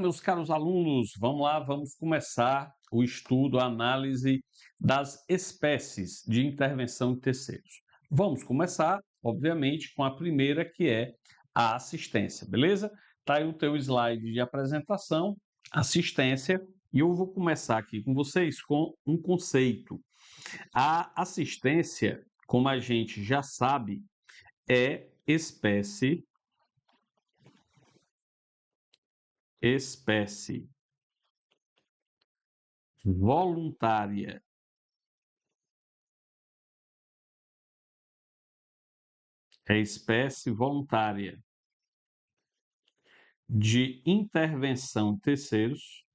meus caros alunos, vamos lá, vamos começar o estudo, a análise das espécies de intervenção de terceiros. Vamos começar, obviamente, com a primeira, que é a assistência, beleza? Tá aí o teu slide de apresentação, assistência, e eu vou começar aqui com vocês com um conceito. A assistência, como a gente já sabe, é espécie voluntária espécie voluntária de intervenção de terceiros,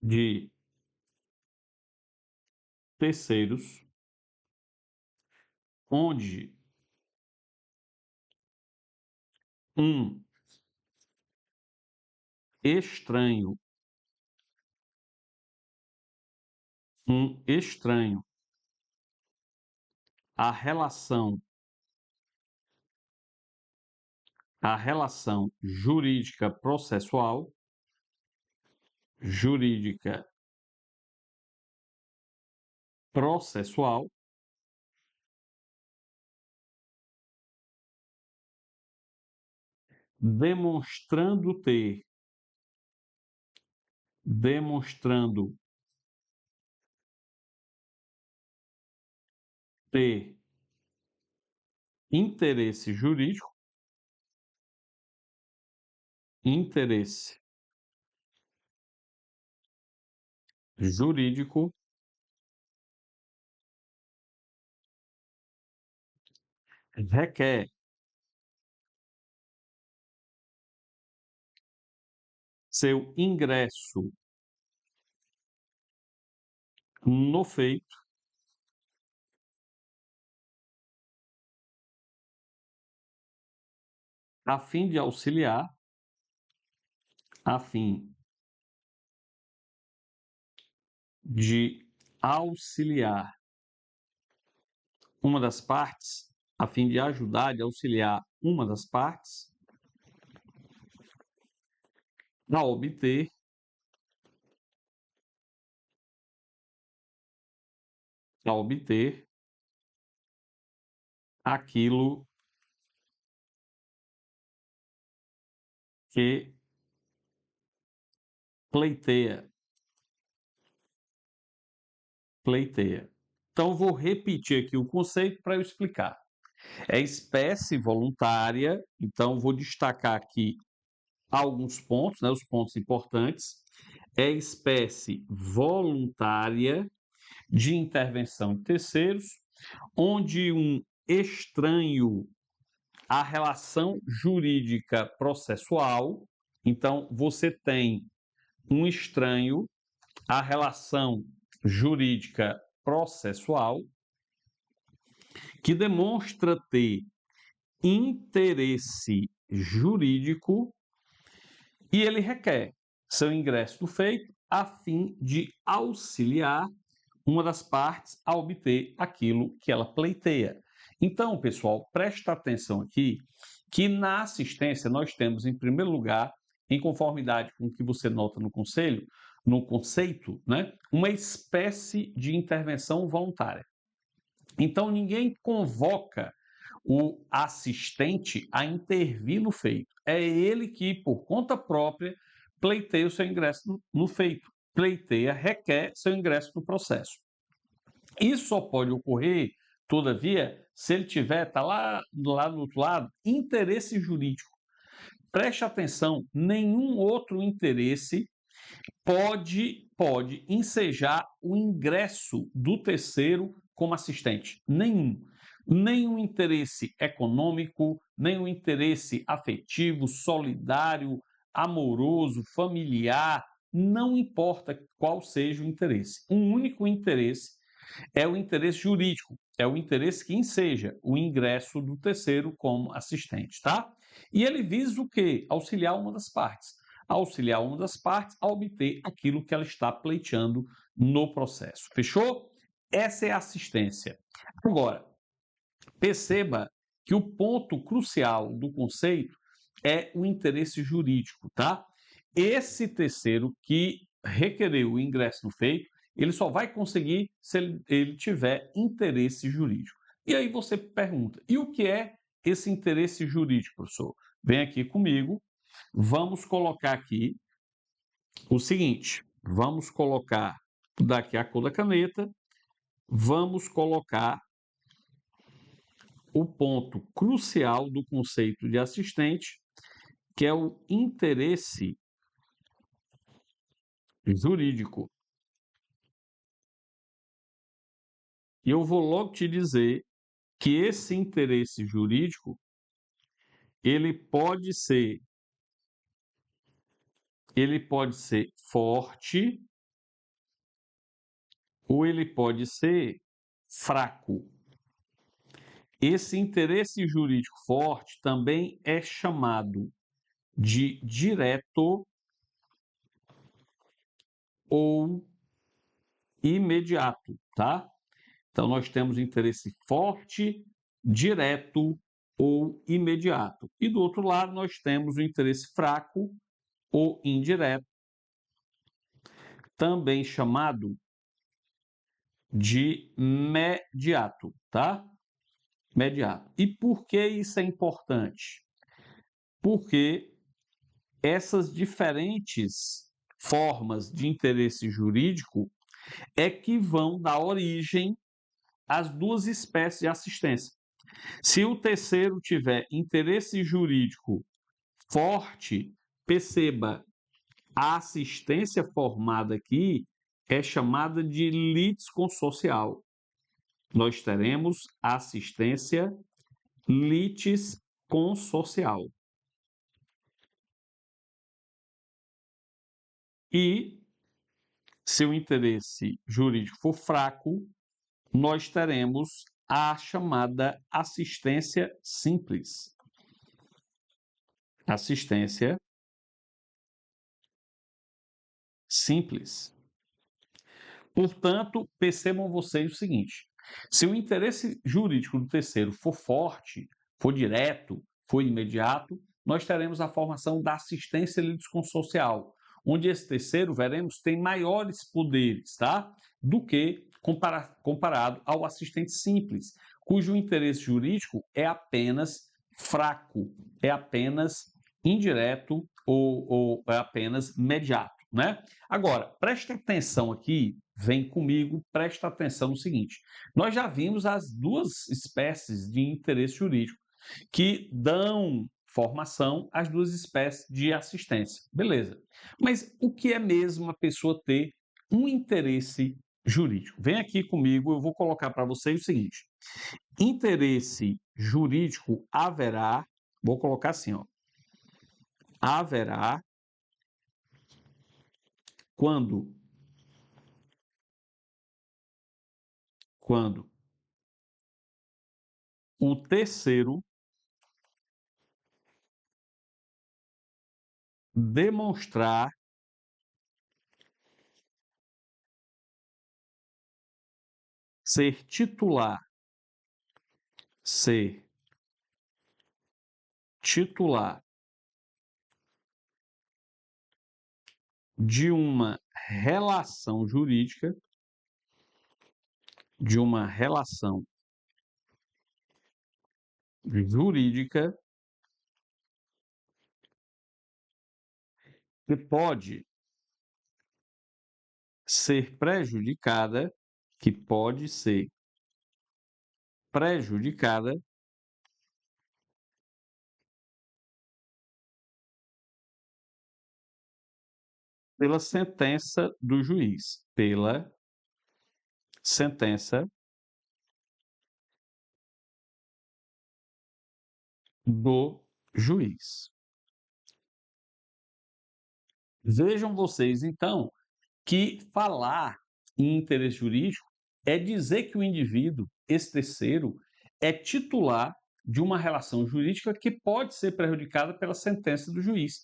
de terceiros, onde um estranho, a relação jurídica processual, demonstrando ter interesse jurídico, requer seu ingresso no feito, a fim de auxiliar uma das partes, a fim de ajudar, de auxiliar uma das partes a obter aquilo que pleiteia. Então, vou repetir aqui o conceito para eu explicar. É espécie voluntária, então vou destacar aqui alguns pontos, né, os pontos importantes. É espécie voluntária de intervenção de terceiros, onde um estranho à relação jurídica processual, então você tem um estranho à relação jurídica processual que demonstra ter interesse jurídico e ele requer seu ingresso no feito a fim de auxiliar uma das partes a obter aquilo que ela pleiteia. Então, pessoal, presta atenção aqui que na assistência nós temos, em primeiro lugar, em conformidade com o que você nota no conceito, né, uma espécie de intervenção voluntária. Então, ninguém convoca o assistente a intervir no feito. É ele que, por conta própria, pleiteia o seu ingresso no feito. Pleiteia, requer seu ingresso no processo. Isso só pode ocorrer, todavia, se ele tá lá do outro lado, interesse jurídico. Preste atenção, nenhum outro interesse pode ensejar o ingresso do terceiro como assistente. Nenhum interesse econômico, nenhum interesse afetivo, solidário, amoroso, familiar, não importa qual seja o interesse. Um único interesse é o interesse jurídico, é o interesse que enseja o ingresso do terceiro como assistente, tá? E ele visa o quê? Auxiliar uma das partes. Auxiliar uma das partes a obter aquilo que ela está pleiteando no processo. Fechou? Essa é a assistência. Agora, perceba que o ponto crucial do conceito é o interesse jurídico, tá? Esse terceiro que requereu o ingresso no feito, ele só vai conseguir se ele tiver interesse jurídico. E aí você pergunta, e o que é esse interesse jurídico, professor? Vem aqui comigo, vamos colocar aqui o seguinte, vamos colocar daqui a cor da caneta, vamos colocar o ponto crucial do conceito de assistente, que é o interesse jurídico. E eu vou logo te dizer que esse interesse jurídico, ele pode ser forte ou ele pode ser fraco. Esse interesse jurídico forte também é chamado de direto ou imediato, tá? Então, nós temos interesse forte, direto ou imediato. E do outro lado, nós temos o interesse fraco ou indireto, também chamado de mediato, tá? Mediato. E por que isso é importante? Porque essas diferentes formas de interesse jurídico é que vão dar origem às duas espécies de assistência. Se o terceiro tiver interesse jurídico forte, perceba, a assistência formada aqui é chamada de litisconsocial. Nós teremos assistência litisconsocial. E, se o interesse jurídico for fraco, nós teremos a chamada assistência simples. Assistência simples. Portanto, percebam vocês o seguinte: se o interesse jurídico do terceiro for forte, for direto, for imediato, nós teremos a formação da assistência litisconsocial, onde esse terceiro, veremos, tem maiores poderes, tá? Do que comparado ao assistente simples, cujo interesse jurídico é apenas fraco, é apenas indireto ou é apenas mediato, né? Agora, preste atenção aqui, vem comigo, presta atenção no seguinte: nós já vimos as duas espécies de interesse jurídico que dão formação às duas espécies de assistência. Beleza. Mas o que é mesmo a pessoa ter um interesse jurídico? Vem aqui comigo, eu vou colocar para vocês o seguinte: interesse jurídico haverá, vou colocar assim, ó, haverá quando o terceiro demonstrar ser titular de uma relação jurídica, que pode ser prejudicada, pela sentença do juiz, pela sentença do juiz. Vejam vocês, então, que falar em interesse jurídico é dizer que o indivíduo, esse terceiro, é titular de uma relação jurídica que pode ser prejudicada pela sentença do juiz.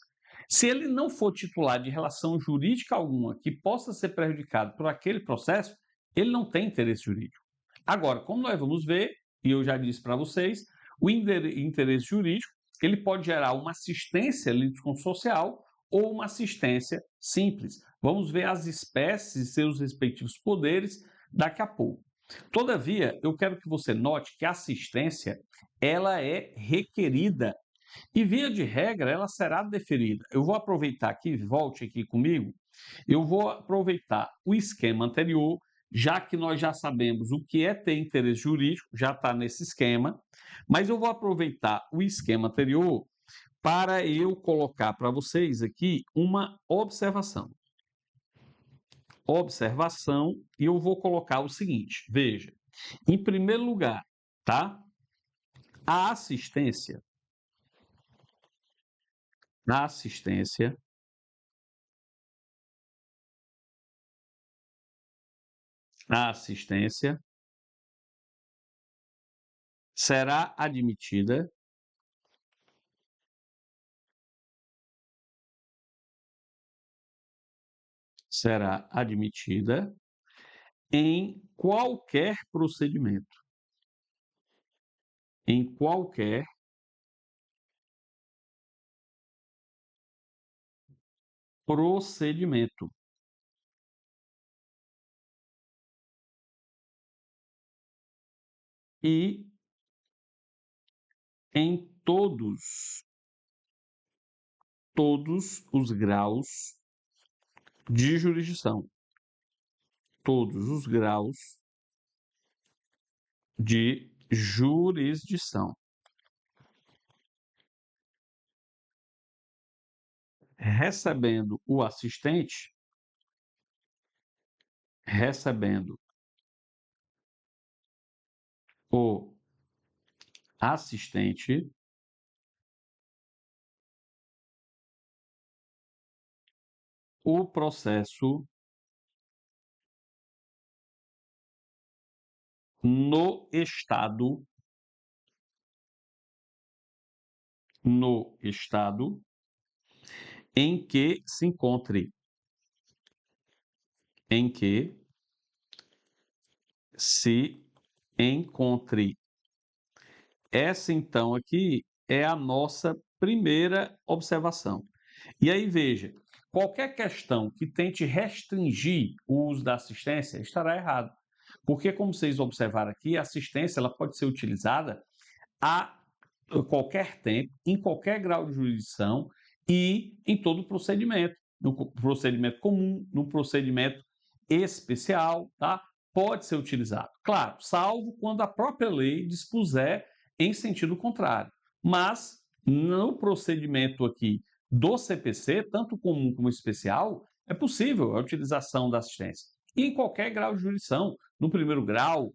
Se ele não for titular de relação jurídica alguma que possa ser prejudicado por aquele processo, ele não tem interesse jurídico. Agora, como nós vamos ver, e eu já disse para vocês, o interesse jurídico ele pode gerar uma assistência litisconsorcial ou uma assistência simples. Vamos ver as espécies e seus respectivos poderes daqui a pouco. Todavia, eu quero que você note que a assistência ela é requerida e, via de regra, ela será deferida. Eu vou aproveitar aqui, volte aqui comigo, eu vou aproveitar o esquema anterior, já que nós já sabemos o que é ter interesse jurídico, já está nesse esquema, mas eu vou aproveitar o esquema anterior para eu colocar para vocês aqui uma observação. Observação, e eu vou colocar o seguinte, veja, em primeiro lugar, tá? A assistência será admitida em qualquer procedimento. Em qualquer procedimento. E em todos os graus de jurisdição. Todos os graus de jurisdição. Recebendo o assistente, o processo no estado em que se encontre. Essa, então, aqui é a nossa primeira observação. E aí, veja, qualquer questão que tente restringir o uso da assistência estará errado. Porque, como vocês observaram aqui, a assistência ela pode ser utilizada a qualquer tempo, em qualquer grau de jurisdição e em todo o procedimento. No procedimento comum, no procedimento especial, tá? Pode ser utilizado. Claro, salvo quando a própria lei dispuser em sentido contrário. Mas no procedimento aqui do CPC, tanto comum como especial, é possível a utilização da assistência. E em qualquer grau de jurisdição, no primeiro grau,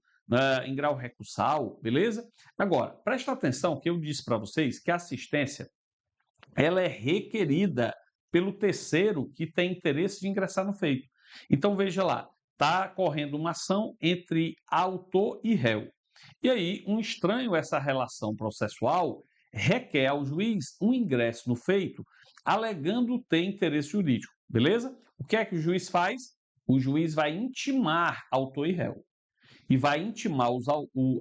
em grau recursal, beleza? Agora, presta atenção que eu disse para vocês que a assistência ela é requerida pelo terceiro que tem interesse de ingressar no feito. Então, veja lá, está correndo uma ação entre autor e réu. E aí, um estranho essa relação processual requer ao juiz um ingresso no feito, alegando ter interesse jurídico, beleza? O que é que o juiz faz? O juiz vai intimar autor e réu. E vai intimar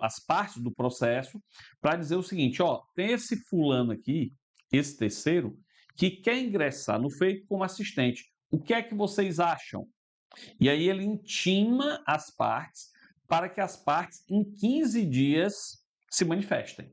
as partes do processo para dizer o seguinte, ó, tem esse fulano aqui, esse terceiro, que quer ingressar no feito como assistente. O que é que vocês acham? E aí ele intima as partes para que as partes em 15 dias se manifestem.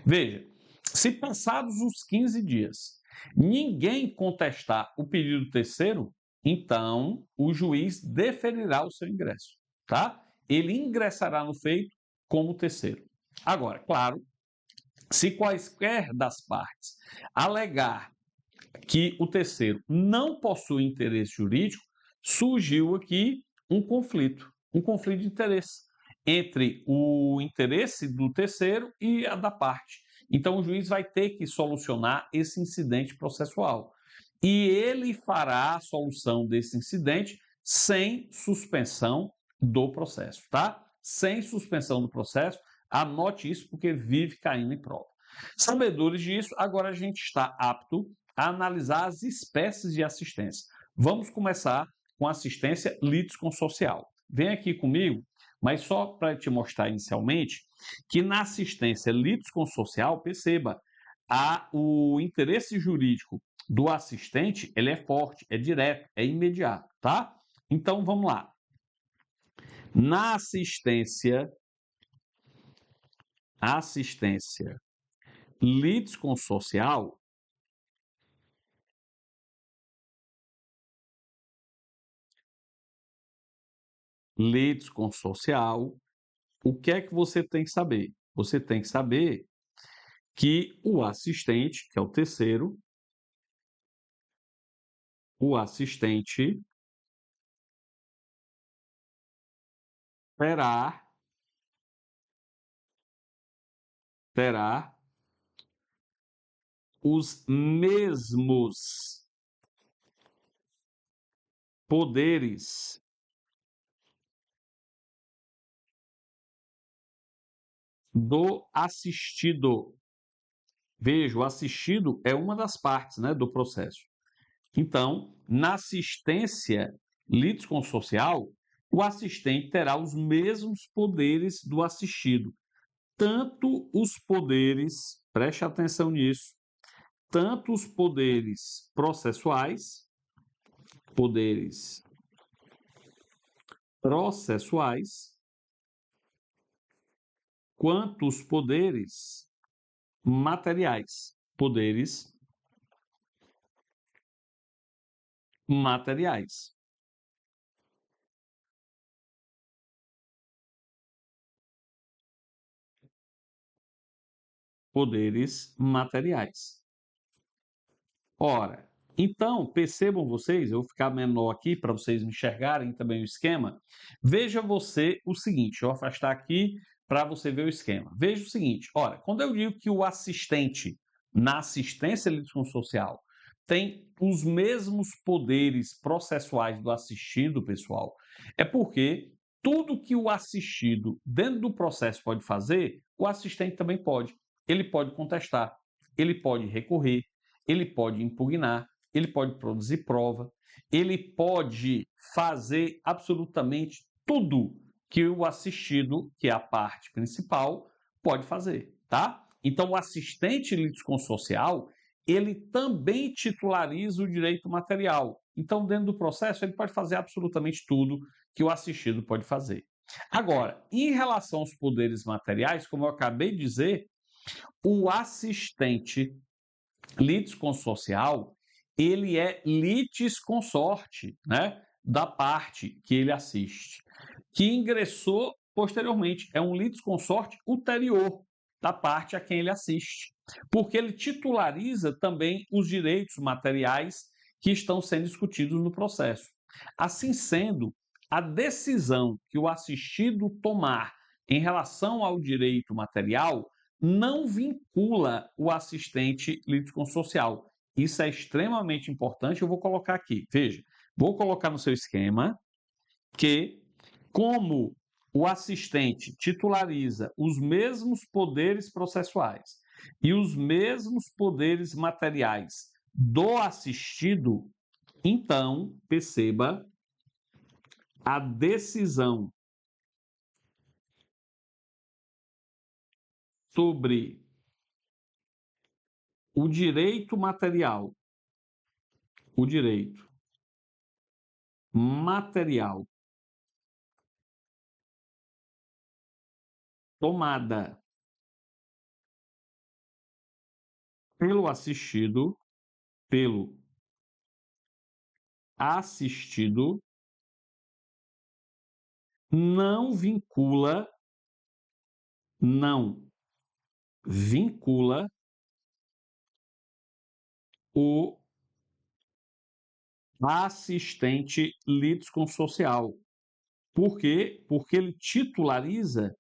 Veja, se passados os 15 dias ninguém contestar o pedido do terceiro, então o juiz deferirá o seu ingresso, tá? Ele ingressará no feito como terceiro. Agora, claro, se quaisquer das partes alegar que o terceiro não possui interesse jurídico, surgiu aqui um conflito de interesse entre o interesse do terceiro e a da parte. Então, o juiz vai ter que solucionar esse incidente processual. E ele fará a solução desse incidente sem suspensão do processo, tá? Sem suspensão do processo, anote isso porque vive caindo em prova. Sabedores disso, agora a gente está apto a analisar as espécies de assistência. Vamos começar com assistência litisconsorcial. vem aqui comigo, mas só para te mostrar inicialmente que na assistência litisconsorcial, perceba, o interesse jurídico do assistente, ele é forte, é direto, é imediato, tá? Então, vamos lá. Na assistência litisconsorcial, o que é que você tem que saber? Você tem que saber que o assistente, que é o terceiro, o assistente terá os mesmos poderes do assistido. Veja, o assistido é uma das partes, né, do processo. Então, na assistência litisconsorcial, o assistente terá os mesmos poderes do assistido. Tanto os poderes, preste atenção nisso, tanto os poderes processuais, quanto os poderes materiais, materiais. Poderes materiais. Ora, então, percebam vocês, eu vou ficar menor aqui para vocês me enxergarem também o esquema. Veja você o seguinte, eu vou afastar aqui para você ver o esquema. Veja o seguinte, olha, quando eu digo que o assistente na assistência litisconsorcial tem os mesmos poderes processuais do assistido, pessoal, é porque tudo que o assistido dentro do processo pode fazer, o assistente também pode. Ele pode contestar, ele pode recorrer, ele pode impugnar, ele pode produzir prova, ele pode fazer absolutamente tudo que o assistido, que é a parte principal, pode fazer, tá? Então, o assistente litisconsorcial, ele também titulariza o direito material. Então, dentro do processo, ele pode fazer absolutamente tudo que o assistido pode fazer. Agora, em relação aos poderes materiais, como eu acabei de dizer, o assistente litisconsorcial, ele é litisconsorte, né, da parte que ele assiste, que ingressou posteriormente, é um litisconsorte ulterior da parte a quem ele assiste, porque ele titulariza também os direitos materiais que estão sendo discutidos no processo. Assim sendo, a decisão que o assistido tomar em relação ao direito material não vincula o assistente litisconsorcial. Isso é extremamente importante, eu vou colocar aqui. Veja, vou colocar no seu esquema que, como o assistente titulariza os mesmos poderes processuais e os mesmos poderes materiais do assistido, então, perceba, a decisão sobre o direito material, o direito material tomada pelo assistido, não vincula o assistente litisconsorcial. Por quê? Porque ele titulariza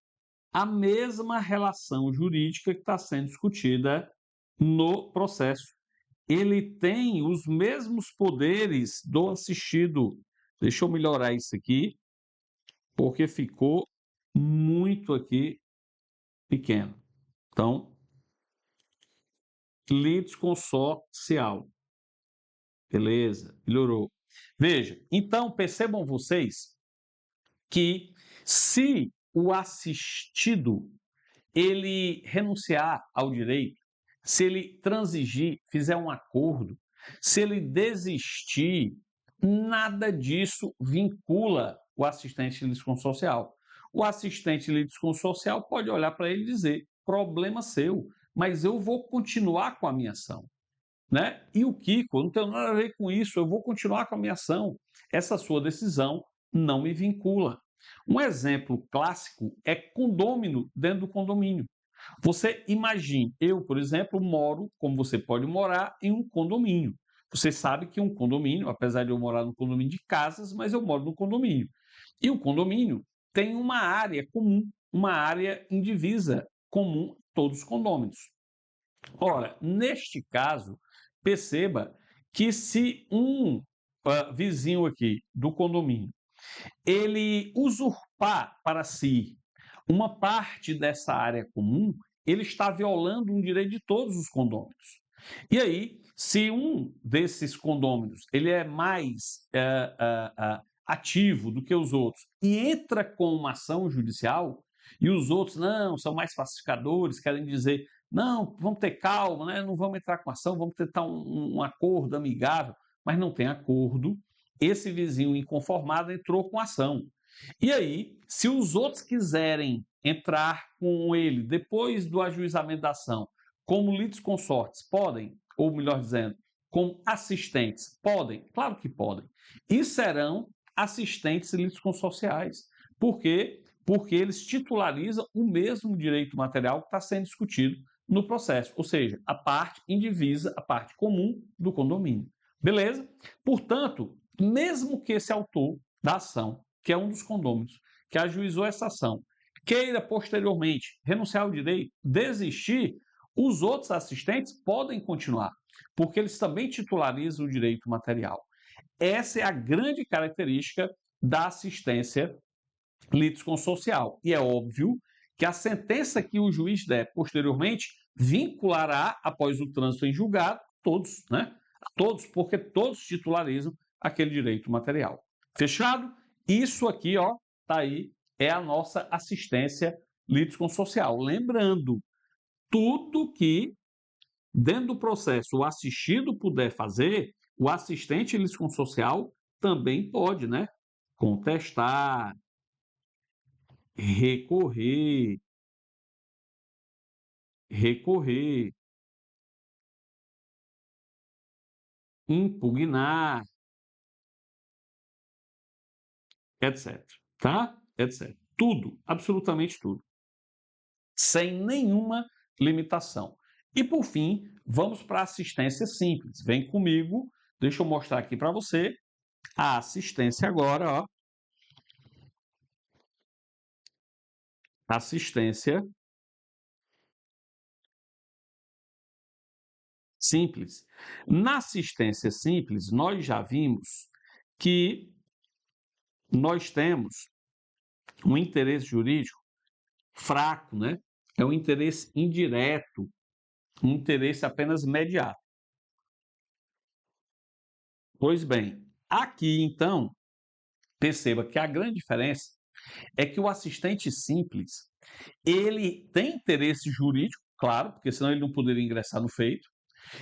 a mesma relação jurídica que está sendo discutida no processo. Ele tem os mesmos poderes do assistido. Deixa eu melhorar isso aqui, porque ficou muito aqui pequeno. Então, litisconsorcial. Beleza, melhorou. Veja, então percebam vocês que se o assistido ele renunciar ao direito, se ele transigir, fizer um acordo, se ele desistir, nada disso vincula o assistente de litisconsorcial social. O assistente de litisconsorcial social pode olhar para ele e dizer: problema seu, mas eu vou continuar com a minha ação. Né? E o Kiko, não tem nada a ver com isso, eu vou continuar com a minha ação. Essa sua decisão não me vincula. Um exemplo clássico é condômino dentro do condomínio. Você imagine, eu, por exemplo, moro, como você pode morar, em um condomínio. Você sabe que um condomínio, apesar de eu morar num condomínio de casas, mas eu moro no condomínio. E o condomínio tem uma área comum, uma área indivisa comum a todos os condôminos. Ora, neste caso, perceba que se um vizinho aqui do condomínio ele usurpar para si uma parte dessa área comum, ele está violando um direito de todos os condôminos. E aí, se um desses condôminos ele é mais ativo do que os outros e entra com uma ação judicial, e os outros não, são mais pacificadores, querem dizer, não, vamos ter calma, né? Não vamos entrar com ação, vamos tentar um acordo amigável, mas não tem acordo, esse vizinho inconformado entrou com ação. E aí, se os outros quiserem entrar com ele depois do ajuizamento da ação, como litisconsortes, podem, ou melhor dizendo, como assistentes, podem? Claro que podem. E serão assistentes litisconsorciais. Por quê? Porque eles titularizam o mesmo direito material que está sendo discutido no processo, ou seja, a parte indivisa, a parte comum do condomínio. Beleza? Portanto, mesmo que esse autor da ação, que é um dos condôminos, que ajuizou essa ação, queira posteriormente renunciar ao direito, desistir, os outros assistentes podem continuar, porque eles também titularizam o direito material. Essa é a grande característica da assistência litisconsorcial. E é óbvio que a sentença que o juiz der posteriormente vinculará, após o trânsito em julgado, todos, né? Todos, porque todos titularizam aquele direito material. Fechado? Isso aqui, ó, tá aí, é a nossa assistência litisconsorcial. Lembrando, tudo que dentro do processo o assistido puder fazer, o assistente litisconsorcial também pode, né? Contestar, recorrer, recorrer, impugnar, etc. Tá? Etc. Tudo, absolutamente tudo. Sem nenhuma limitação. E por fim, vamos para a assistência simples. Vem comigo, deixa eu mostrar aqui para você a assistência agora, ó. Assistência simples. Na assistência simples, nós já vimos que nós temos um interesse jurídico fraco, né? É um interesse indireto, um interesse apenas mediato. Pois bem, aqui então, perceba que a grande diferença é que o assistente simples, ele tem interesse jurídico, claro, porque senão ele não poderia ingressar no feito.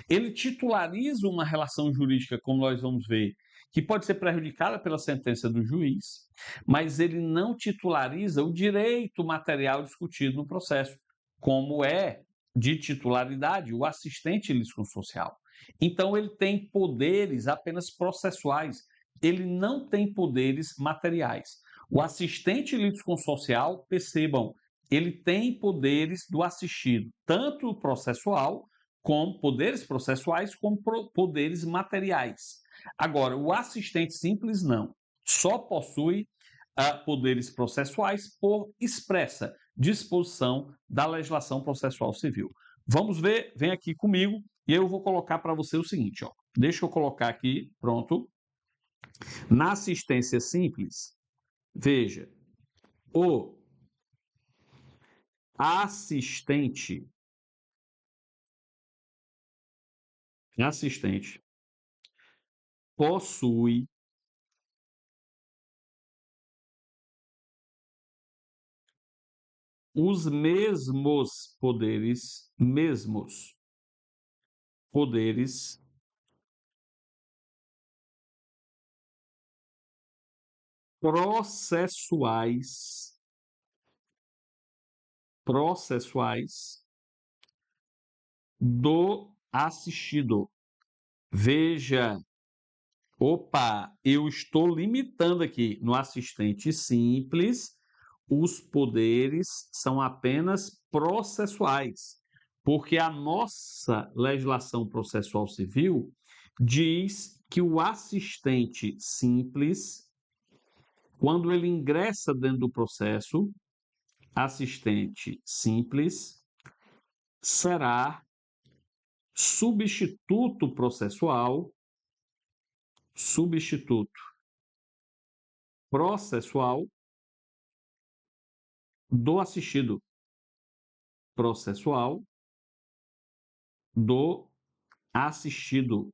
Ele titulariza uma relação jurídica, como nós vamos ver, que pode ser prejudicada pela sentença do juiz, mas ele não titulariza o direito material discutido no processo, como é de titularidade o assistente litisconsorcial. Então, ele tem poderes apenas processuais, ele não tem poderes materiais. O assistente litisconsorcial, percebam, ele tem poderes do assistido, tanto processual, com poderes processuais, como poderes materiais. Agora, o assistente simples não, só possui poderes processuais por expressa disposição da legislação processual civil. Vamos ver, vem aqui comigo e eu vou colocar para você o seguinte, ó. Deixa eu colocar aqui, pronto. Na assistência simples, veja, o assistente possui os mesmos poderes processuais do assistido. Veja, opa, eu estou limitando aqui no assistente simples, os poderes são apenas processuais, porque a nossa legislação processual civil diz que o assistente simples, quando ele ingressa dentro do processo, assistente simples será substituto processual do assistido, processual do assistido.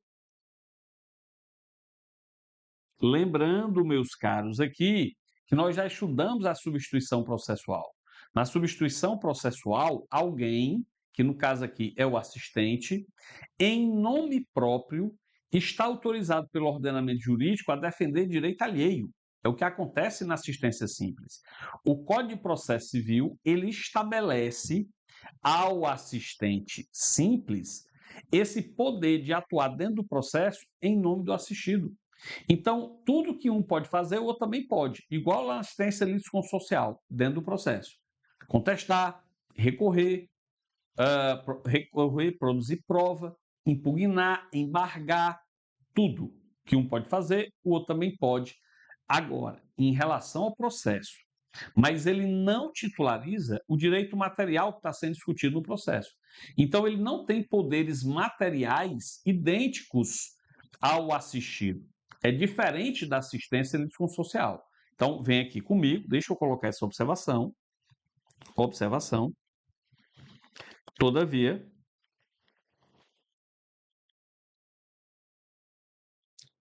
Lembrando, meus caros, aqui que nós já estudamos a substituição processual. Na substituição processual, alguém, que no caso aqui é o assistente, em nome próprio, está autorizado pelo ordenamento jurídico a defender direito alheio. É o que acontece na assistência simples. O Código de Processo Civil, ele estabelece ao assistente simples esse poder de atuar dentro do processo em nome do assistido. Então, tudo que um pode fazer, o outro também pode. Igual na assistência litisconsorcial, dentro do processo. Contestar, recorrer, produzir prova, impugnar, embargar, tudo que um pode fazer, o outro também pode. Agora, em relação ao processo, mas ele não titulariza o direito material que está sendo discutido no processo. Então, ele não tem poderes materiais idênticos ao assistido. É diferente da assistência litisconsorcial. Então, vem aqui comigo, deixa eu colocar essa observação. Observação. Todavia,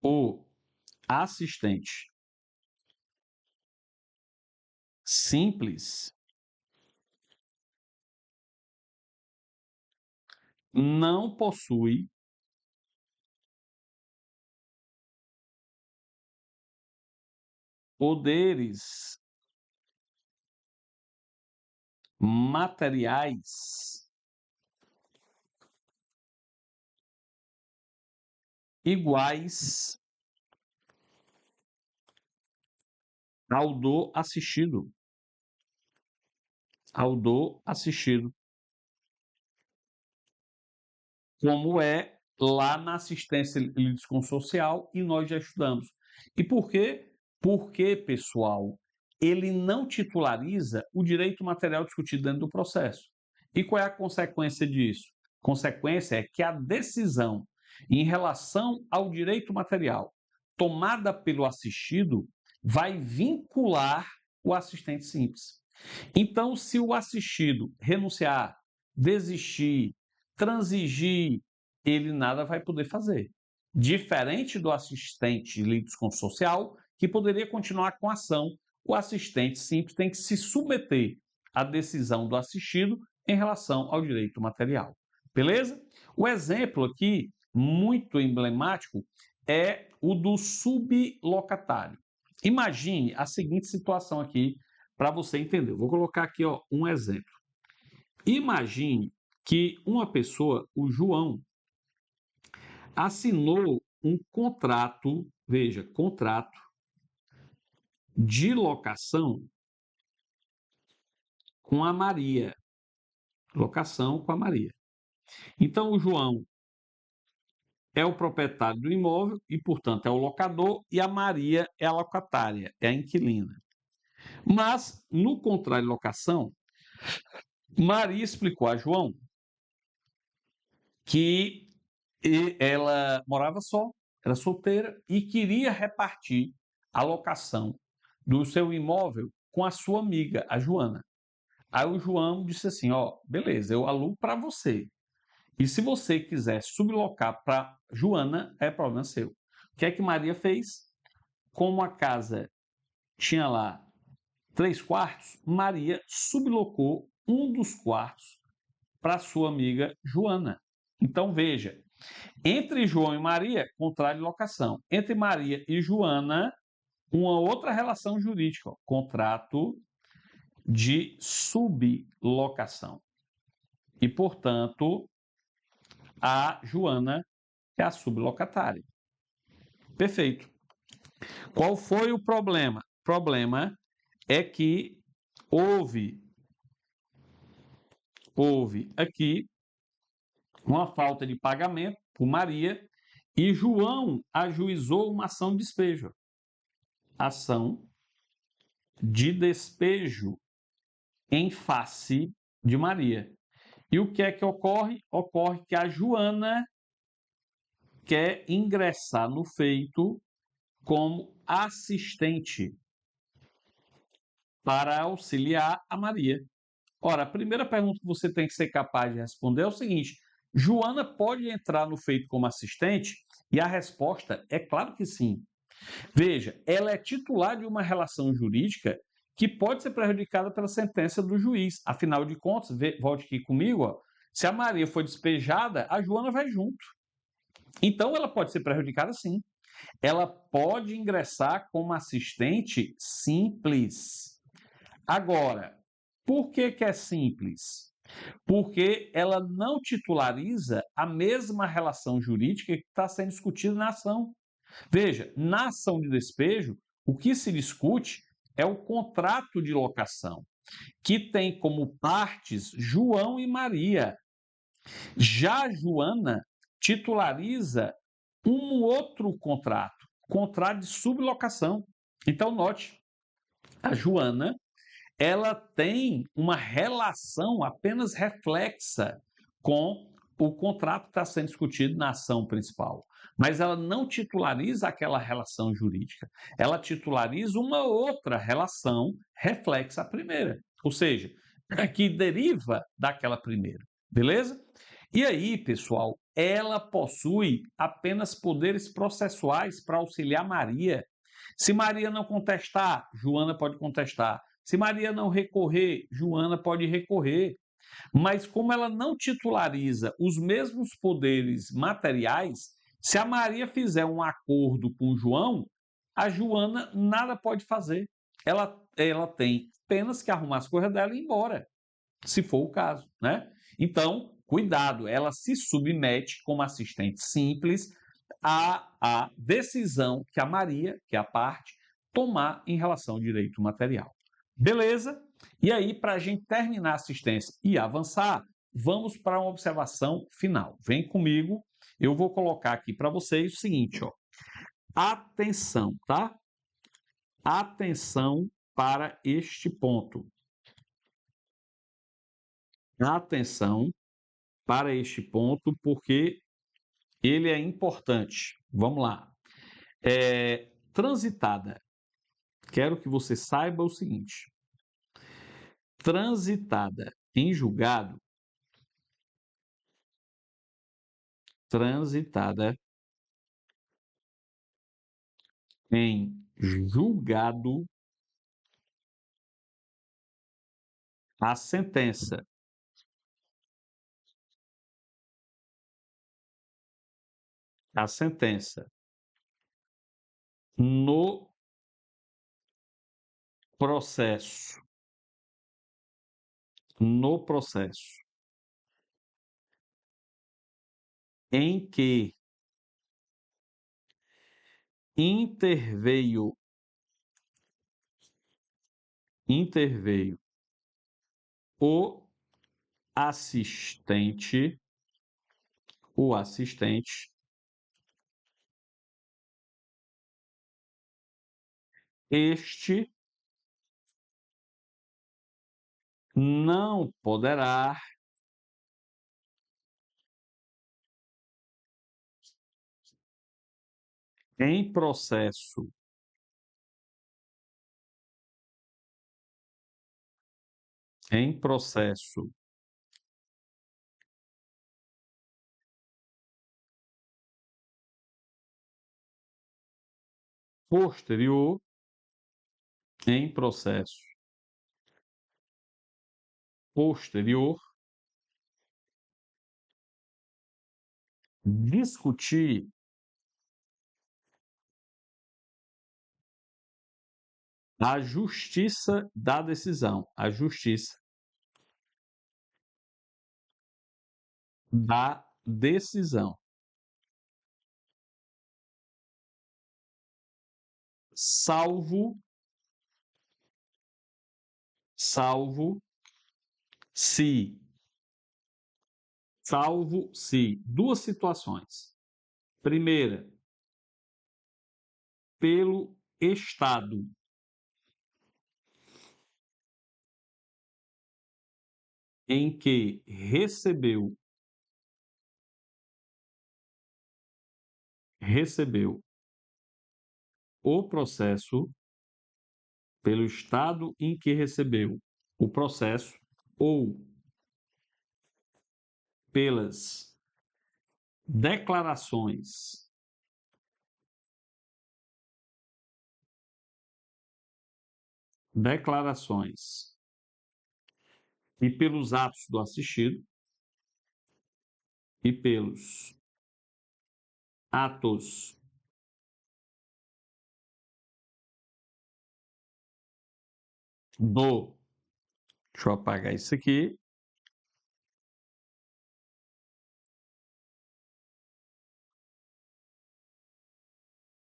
o assistente simples não possui poderes materiais iguais ao do assistido. Como é lá na assistência litisconsorcial e nós já estudamos. E por quê? Porque, pessoal, ele não titulariza o direito material discutido dentro do processo. E qual é a consequência disso? Consequência é que a decisão em relação ao direito material tomada pelo assistido vai vincular o assistente simples. Então, se o assistido renunciar, desistir, transigir, ele nada vai poder fazer. Diferente do assistente litisconsorcial, que poderia continuar com a ação, o assistente simples tem que se submeter à decisão do assistido em relação ao direito material. Beleza? O exemplo aqui, muito emblemático, é o do sublocatário. Imagine a seguinte situação aqui para você entender. Vou colocar aqui um exemplo. Imagine que uma pessoa, o João, assinou um contrato, veja, contrato de locação com a Maria. Locação com a Maria. Então, o João é o proprietário do imóvel e, portanto, é o locador, e a Maria é a locatária, é a inquilina. Mas, no contrato de locação, Maria explicou a João que ela morava só, era solteira e queria repartir a locação do seu imóvel com a sua amiga, a Joana. Aí o João disse assim, beleza, eu alugo para você. E se você quiser sublocar para Joana, é problema seu. O que é que Maria fez? Como a casa tinha lá 3/4, Maria sublocou um dos quartos para sua amiga Joana. Então, veja, entre João e Maria, contrato de locação. Entre Maria e Joana, uma outra relação jurídica, contrato de sublocação. E, portanto, a Joana é a sublocatária. Perfeito. Qual foi o problema? O problema é que houve aqui uma falta de pagamento por Maria e João ajuizou uma ação de despejo. Ação de despejo em face de Maria. E o que é que ocorre? Ocorre que a Joana quer ingressar no feito como assistente para auxiliar a Maria. Ora, a primeira pergunta que você tem que ser capaz de responder é o seguinte: Joana pode entrar no feito como assistente? E a resposta é claro que sim. Veja, ela é titular de uma relação jurídica que pode ser prejudicada pela sentença do juiz. Afinal de contas, volte aqui comigo, ó, se a Maria for despejada, a Joana vai junto. Então, ela pode ser prejudicada sim. Ela pode ingressar como assistente simples. Agora, por que é simples? Porque ela não titulariza a mesma relação jurídica que está sendo discutida na ação. Veja, na ação de despejo, o que se discute é o contrato de locação, que tem como partes João e Maria. Já Joana titulariza um outro contrato de sublocação. Então, note, a Joana ela tem uma relação apenas reflexa com o contrato que está sendo discutido na ação principal. Mas ela não titulariza aquela relação jurídica. Ela titulariza uma outra relação reflexa à primeira. Ou seja, que deriva daquela primeira. Beleza? E aí, pessoal, ela possui apenas poderes processuais para auxiliar Maria. Se Maria não contestar, Joana pode contestar. Se Maria não recorrer, Joana pode recorrer. Mas como ela não titulariza os mesmos poderes materiais, se a Maria fizer um acordo com João, a Joana nada pode fazer. Ela tem apenas que arrumar as coisas dela e ir embora, se for o caso, né? Então, cuidado, ela se submete como assistente simples à decisão que a Maria, que é a parte, tomar em relação ao direito material. Beleza? E aí, para a gente terminar a assistência e avançar, vamos para uma observação final. Vem comigo, eu vou colocar aqui para vocês o seguinte, ó. Atenção, tá? Atenção para este ponto. Atenção para este ponto, porque ele é importante. Vamos lá. Transitada. Quero que você saiba o seguinte. Transitada em julgado, transitada em julgado, a sentença no processo em que interveio o assistente, este não poderá em processo posterior, em processo posterior, discutir a justiça da decisão, a justiça da decisão, salvo se duas situações. Primeira, pelo Estado em que recebeu o processo, pelo Estado em que recebeu o processo, ou pelas declarações e pelos atos do assistido e pelos atos do, deixa eu apagar isso aqui,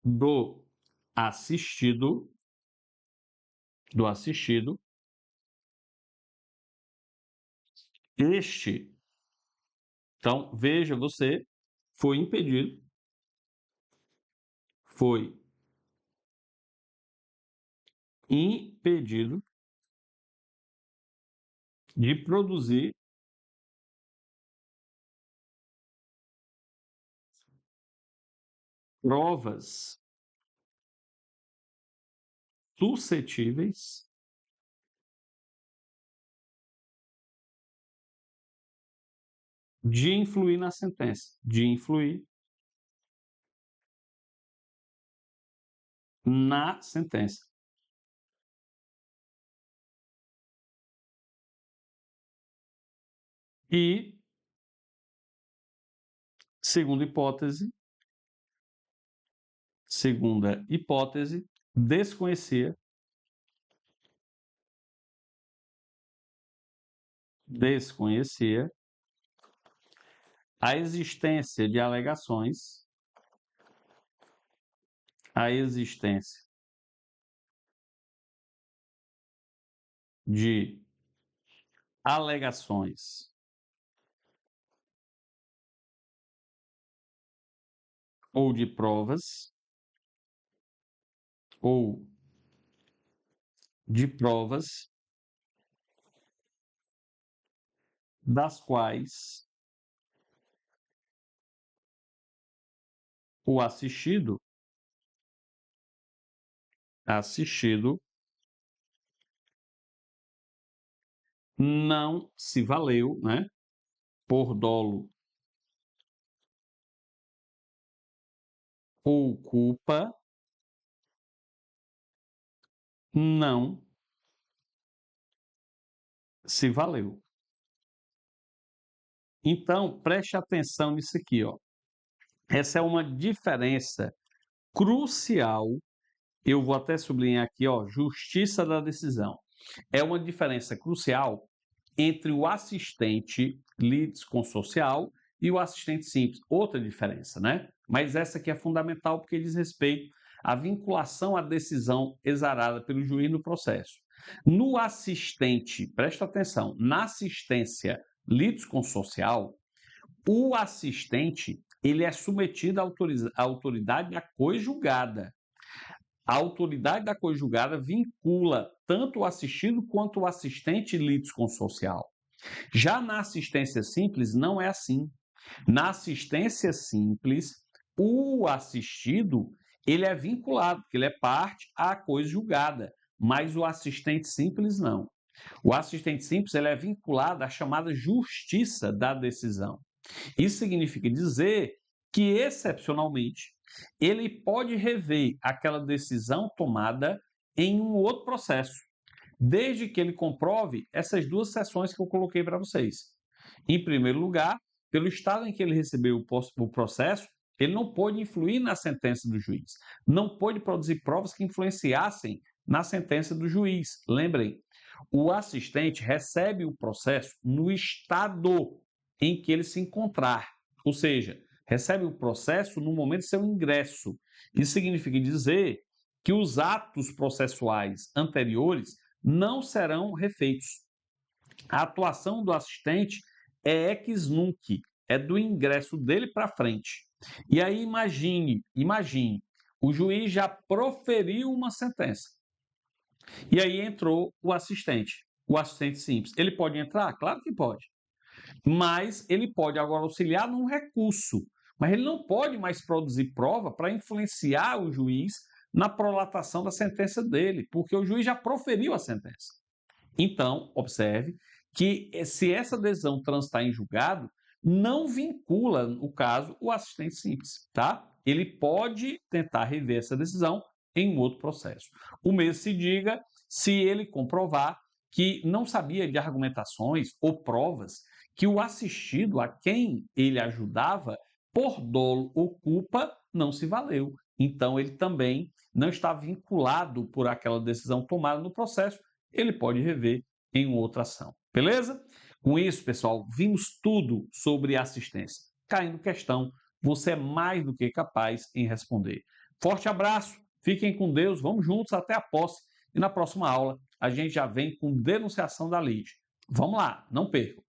do assistido, este, então veja você, foi impedido de produzir provas suscetíveis de influir na sentença, de influir na sentença. E, segunda hipótese, desconhecia a existência de alegações, ou de provas das quais o assistido não se valeu, né, por dolo ou culpa, não se valeu. Então, preste atenção nisso aqui, ó. Essa é uma diferença crucial. Eu vou até sublinhar aqui, ó, justiça da decisão. É uma diferença crucial entre o assistente litisconsocial e o assistente simples. Outra diferença, né? Mas essa aqui é fundamental porque diz respeito à vinculação à decisão exarada pelo juiz no processo. No assistente, presta atenção, na assistência litisconsocial, o assistente ele é submetido à autoridade da cois-julgada. A autoridade da cois-julgada vincula tanto o assistido quanto o assistente litisconsocial. Já na assistência simples, não é assim. Na assistência simples, o assistido ele é vinculado, porque ele é parte à cois-julgada, mas o assistente simples não. O assistente simples ele é vinculado à chamada justiça da decisão. Isso significa dizer que, excepcionalmente, ele pode rever aquela decisão tomada em um outro processo. desde que ele comprove essas duas seções que eu coloquei para vocês. Em primeiro lugar, pelo estado em que ele recebeu o processo, ele não pôde influir na sentença do juiz, não pôde produzir provas que influenciassem na sentença do juiz. Lembrem, o assistente recebe o processo no estado em que ele se encontrar, ou seja, recebe o processo no momento de seu ingresso. Isso significa dizer que os atos processuais anteriores não serão refeitos. A atuação do assistente é ex nunc, é do ingresso dele para frente. E aí imagine, o juiz já proferiu uma sentença. E aí entrou o assistente simples. Ele pode entrar? Claro que pode. Mas ele pode agora auxiliar num recurso. Mas ele não pode mais produzir prova para influenciar o juiz na prolatação da sentença dele, porque o juiz já proferiu a sentença. Então, observe que se essa decisão transitar em julgado, não vincula, no caso, o assistente simples, tá? Ele pode tentar rever essa decisão em um outro processo. O mesmo se diga se ele comprovar que não sabia de argumentações ou provas que o assistido a quem ele ajudava, por dolo ou culpa, não se valeu. Então, ele também não está vinculado por aquela decisão tomada no processo, ele pode rever em outra ação. Beleza? Com isso, pessoal, vimos tudo sobre assistência. Caindo questão, você é mais do que capaz em responder. Forte abraço, fiquem com Deus, vamos juntos até a posse. E na próxima aula, a gente já vem com denunciação da lide. Vamos lá, não percam!